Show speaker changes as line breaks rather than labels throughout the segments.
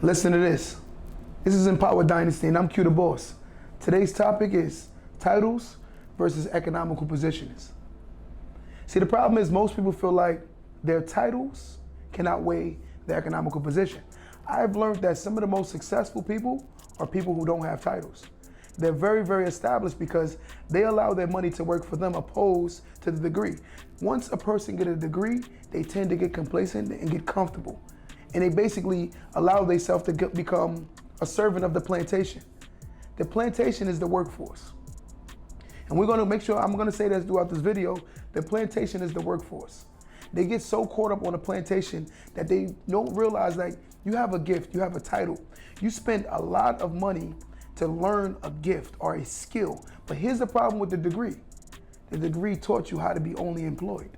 Listen to this. This is Empower Dynasty, and I'm Q the Boss. Today's topic is titles versus economical positions. See, the problem is most people feel like their titles can outweigh their economical position. I've learned that some of the most successful people are people who don't have titles. They're very, very established because they allow their money to work for them opposed to the degree. Once a person gets a degree, they tend to get complacent and get comfortable. And they basically allow themselves to become a servant of the plantation. The plantation is the workforce. And we're gonna make sure, I'm gonna say this throughout this video, the plantation is the workforce. They get so caught up on the plantation that they don't realize that you have a gift, you have a title. You spend a lot of money to learn a gift or a skill. But here's the problem with the degree. The degree taught you how to be only employed.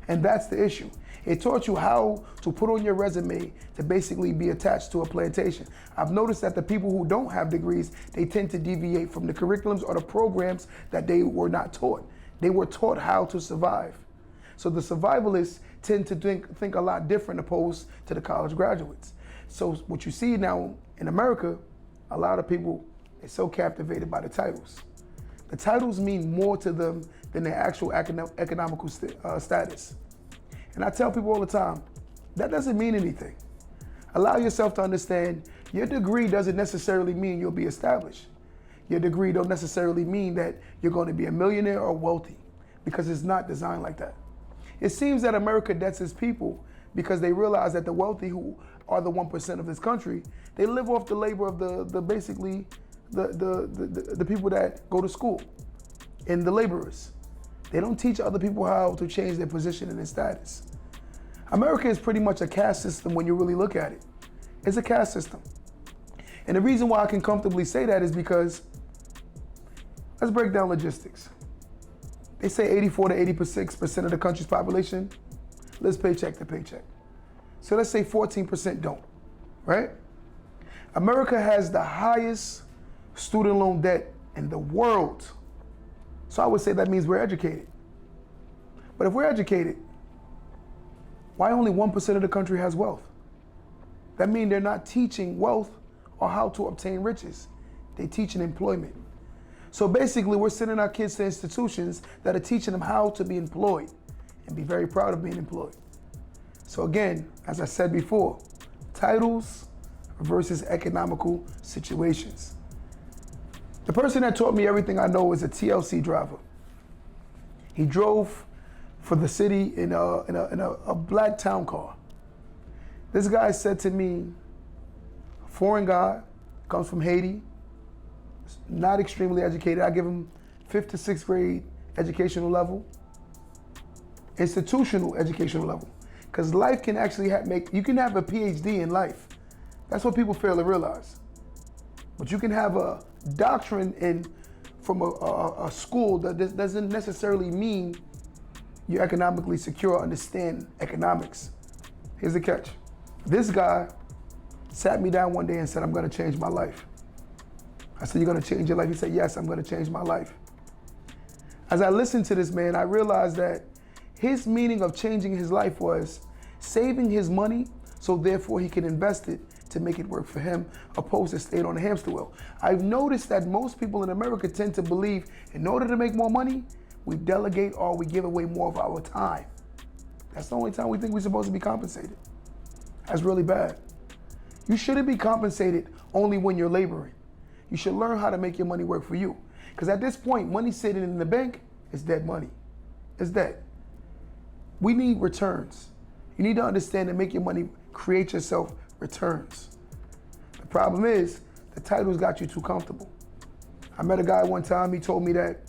And that's the issue. It taught you how to put on your resume to basically be attached to a plantation. I've noticed that the people who don't have degrees, they tend to deviate from the curriculums or the programs that they were not taught. They were taught how to survive. So the survivalists tend to think a lot different opposed to the college graduates. So what you see now in America, a lot of people are so captivated by the titles. The titles mean more to them than their actual economical status. And I tell people all the time, that doesn't mean anything. Allow yourself to understand your degree doesn't necessarily mean you'll be established. Your degree don't necessarily mean that you're going to be a millionaire or wealthy, because it's not designed like that. It seems that America debts its people because they realize that the wealthy, who are the 1% of this country, they live off the labor of the people that go to school and the laborers. They don't teach other people how to change their position and their status. America is pretty much a caste system when you really look at it. It's a caste system. And the reason why I can comfortably say that is because, let's break down logistics. They say 84 to 86% of the country's population lives paycheck to paycheck. So let's say 14% don't, right? America has the highest student loan debt in the world. So I would say that means we're educated. But if we're educated, why only 1% of the country has wealth? That means they're not teaching wealth or how to obtain riches. They're teaching employment. So basically, we're sending our kids to institutions that are teaching them how to be employed and be very proud of being employed. So again, as I said before, titles versus economical situations. The person that taught me everything I know is a TLC driver. He drove for the city in a black town car. This guy said to me, a foreign guy, comes from Haiti, not extremely educated. I give him 5th to 6th grade educational level, institutional educational level. Because life can actually you can have a PhD in life. That's what people fail to realize. But you can have a doctrine from a school that doesn't necessarily mean you're economically secure or understand economics. Here's the catch. This guy sat me down one day and said, I'm gonna change my life. I said, you're gonna change your life? He said, yes, I'm gonna change my life. As I listened to this man, I realized that his meaning of changing his life was saving his money so therefore he can invest it to make it work for him, opposed to staying on the hamster wheel. I've noticed that most people in America tend to believe in order to make more money, we delegate or we give away more of our time. That's the only time we think we're supposed to be compensated. That's really bad. You shouldn't be compensated only when you're laboring. You should learn how to make your money work for you. Because at this point, money sitting in the bank is dead money. It's dead. We need returns. You need to understand that make your money, create yourself returns. The problem is the titles got you too comfortable. I met a guy one time, he told me that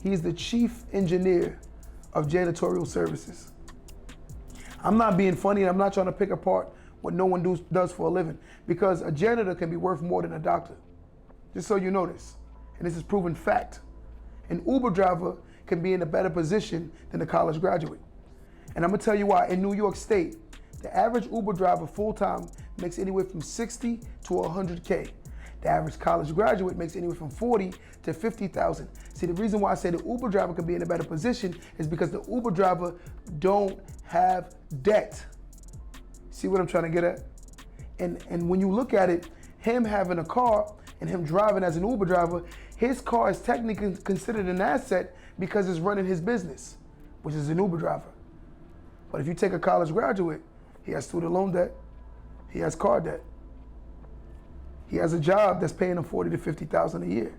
he's the chief engineer of janitorial services. I'm not being funny, and I'm not trying to pick apart what no one does for a living, because a janitor can be worth more than a doctor. Just so you know this, and this is proven fact. An Uber driver can be in a better position than a college graduate. And I'm gonna tell you why. In New York State, the average Uber driver full-time makes anywhere from 60 to 100K. The average college graduate makes anywhere from 40 to 50,000. See, the reason why I say the Uber driver can be in a better position is because the Uber driver don't have debt. See what I'm trying to get at? And when you look at it, him having a car and him driving as an Uber driver, his car is technically considered an asset because it's running his business, which is an Uber driver. But if you take a college graduate, he has student loan debt, he has car debt, he has a job that's paying him $40,000 to $50,000 a year.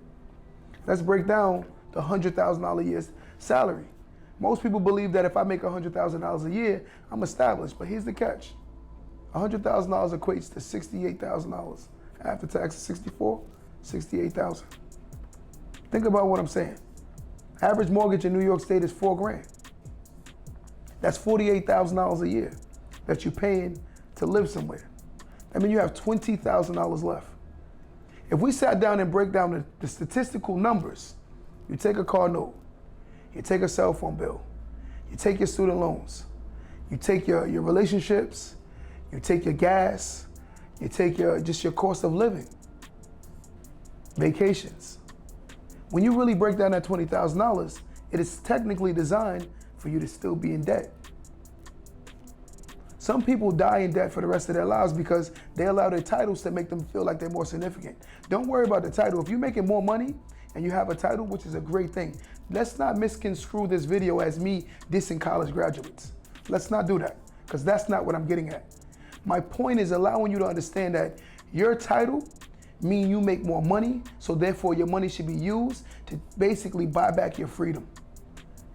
Let's break down the $100,000 a year salary. Most people believe that if I make $100,000 a year, I'm established. But here's the catch: $100,000 equates to $68,000 after taxes. 64, 68,000. Think about what I'm saying. Average mortgage in New York State is $4,000. That's $48,000 a year that you're paying to live somewhere. I mean, you have $20,000 left. If we sat down and break down the statistical numbers, you take a car note, you take a cell phone bill, you take your student loans, you take your relationships, you take your gas, you take just your cost of living, vacations. When you really break down that $20,000, it is technically designed for you to still be in debt. Some people die in debt for the rest of their lives because they allow their titles to make them feel like they're more significant. Don't worry about the title. If you're making more money and you have a title, which is a great thing, let's not misconstrue this video as me dissing college graduates. Let's not do that, because that's not what I'm getting at. My point is allowing you to understand that your title means you make more money, so therefore your money should be used to basically buy back your freedom.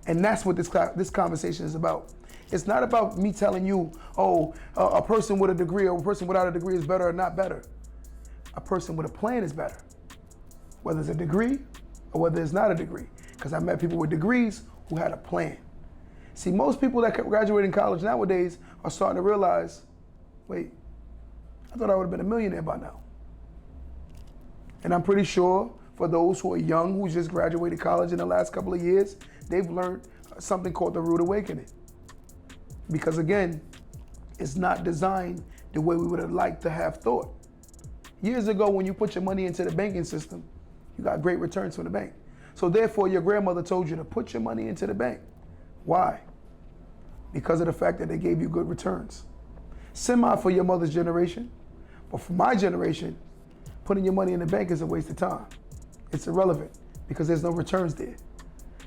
And that's what this conversation is about. It's not about me telling you, oh, a person with a degree or a person without a degree is better or not better. A person with a plan is better, whether it's a degree or whether it's not a degree. Because I met people with degrees who had a plan. See, most people that graduate in college nowadays are starting to realize, wait, I thought I would have been a millionaire by now. And I'm pretty sure for those who are young, who just graduated college in the last couple of years, they've learned something called the rude awakening. Because again, it's not designed the way we would have liked to have thought. Years ago, when you put your money into the banking system, you got great returns from the bank. So therefore, your grandmother told you to put your money into the bank. Why? Because of the fact that they gave you good returns. Semi for your mother's generation, but for my generation, putting your money in the bank is a waste of time. It's irrelevant because there's no returns there.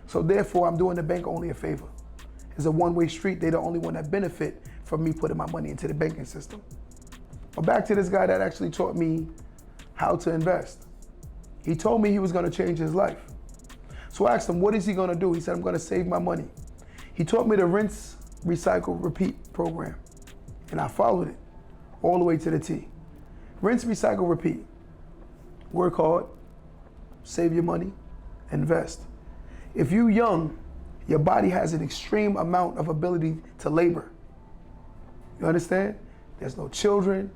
So therefore, I'm doing the bank only a favor. It's a one-way street. They're the only one that benefit from me putting my money into the banking system. But back to this guy that actually taught me how to invest. He told me he was going to change his life. So I asked him, what is he going to do? He said, I'm going to save my money. He taught me the rinse, recycle, repeat program. And I followed it all the way to the T. Rinse, recycle, repeat. Work hard, save your money, invest. If you're young, your body has an extreme amount of ability to labor. You understand? There's no children,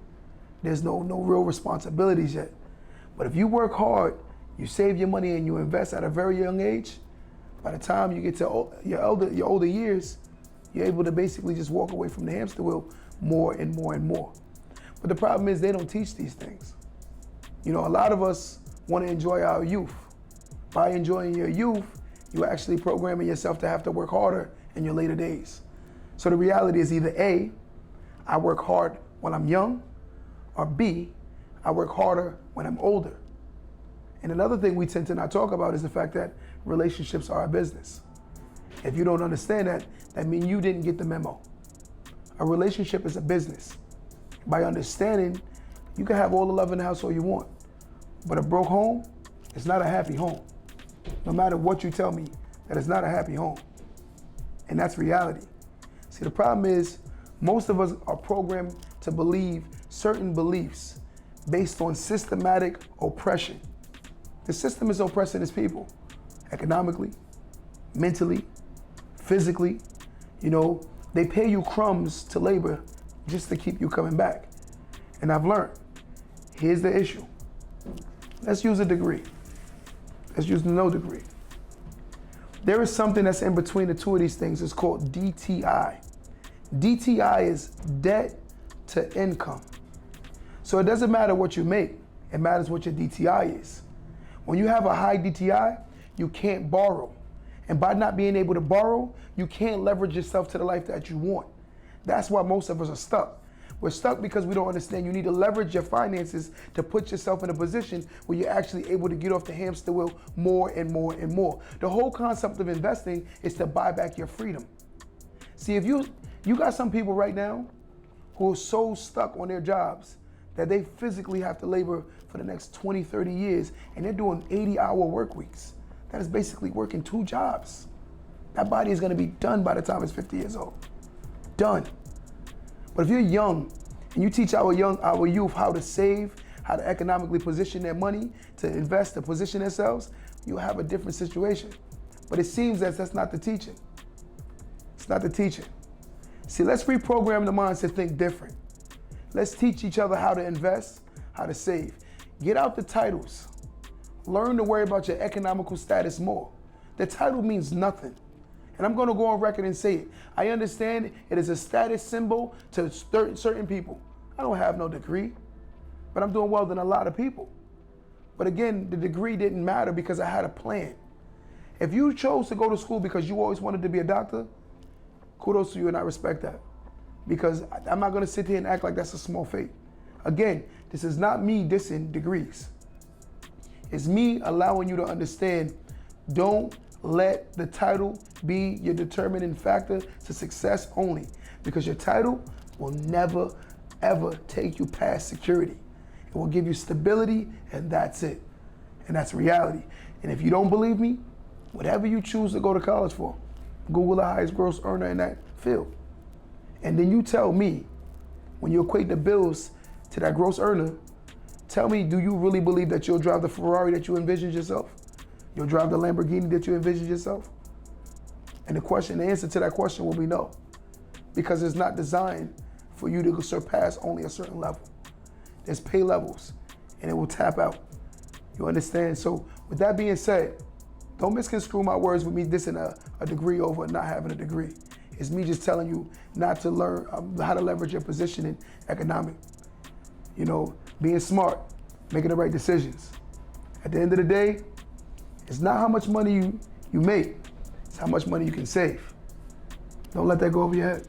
there's no real responsibilities yet. But if you work hard, you save your money and you invest at a very young age, by the time you get to your older years, you're able to basically just walk away from the hamster wheel more and more and more. But the problem is they don't teach these things. You know, a lot of us want to enjoy our youth. By enjoying your youth, you're actually programming yourself to have to work harder in your later days. So the reality is either A, I work hard when I'm young, or B, I work harder when I'm older. And another thing we tend to not talk about is the fact that relationships are a business. If you don't understand that, that means you didn't get the memo. A relationship is a business. By understanding, you can have all the love in the house all you want, but a broke home is not a happy home. No matter what you tell me, that it's not a happy home. And that's reality. See, the problem is most of us are programmed to believe certain beliefs based on systematic oppression. The system is oppressing its people, economically, mentally, physically. You know, they pay you crumbs to labor just to keep you coming back. And I've learned, here's the issue. Let's use a degree. Let's use no degree. There is something that's in between the two of these things. It's called DTI. DTI is debt to income. So it doesn't matter what you make, it matters what your DTI is. When you have a high DTI, you can't borrow. And by not being able to borrow, you can't leverage yourself to the life that you want. That's why most of us are stuck. We're stuck because we don't understand you need to leverage your finances to put yourself in a position where you're actually able to get off the hamster wheel more and more and more. The whole concept of investing is to buy back your freedom. See, if you got some people right now who are so stuck on their jobs that they physically have to labor for the next 20, 30 years, and they're doing 80-hour work weeks. That is basically working 2 jobs. That body is gonna be done by the time it's 50 years old. Done. But if you're young and you teach our youth how to save, how to economically position their money, to invest, to position themselves, you'll have a different situation. But it seems that that's not the teaching. It's not the teaching. See, let's reprogram the minds to think different. Let's teach each other how to invest, how to save. Get out the titles. Learn to worry about your economical status more. The title means nothing. And I'm going to go on record and say it. I understand it is a status symbol to certain people. I don't have no degree, but I'm doing well than a lot of people. But again, the degree didn't matter because I had a plan. If you chose to go to school because you always wanted to be a doctor, kudos to you and I respect that. Because I'm not going to sit here and act like that's a small fate. Again, this is not me dissing degrees. It's me allowing you to understand, don't let the title be your determining factor to success only, because your title will never, ever take you past security. It will give you stability, and that's it. And that's reality. And if you don't believe me, whatever you choose to go to college for, Google the highest gross earner in that field. And then you tell me, when you equate the bills to that gross earner, tell me, do you really believe that you'll drive the Ferrari that you envisioned yourself? You'll drive the Lamborghini that you envisioned yourself? And the answer to that question will be no. Because it's not designed for you to surpass only a certain level. There's pay levels, and it will tap out. You understand? So with that being said, don't misconstrue my words with me dissing a degree over not having a degree. It's me just telling you not to learn how to leverage your position in economic. You know, being smart, making the right decisions. At the end of the day, it's not how much money you make, it's how much money you can save. Don't let that go over your head.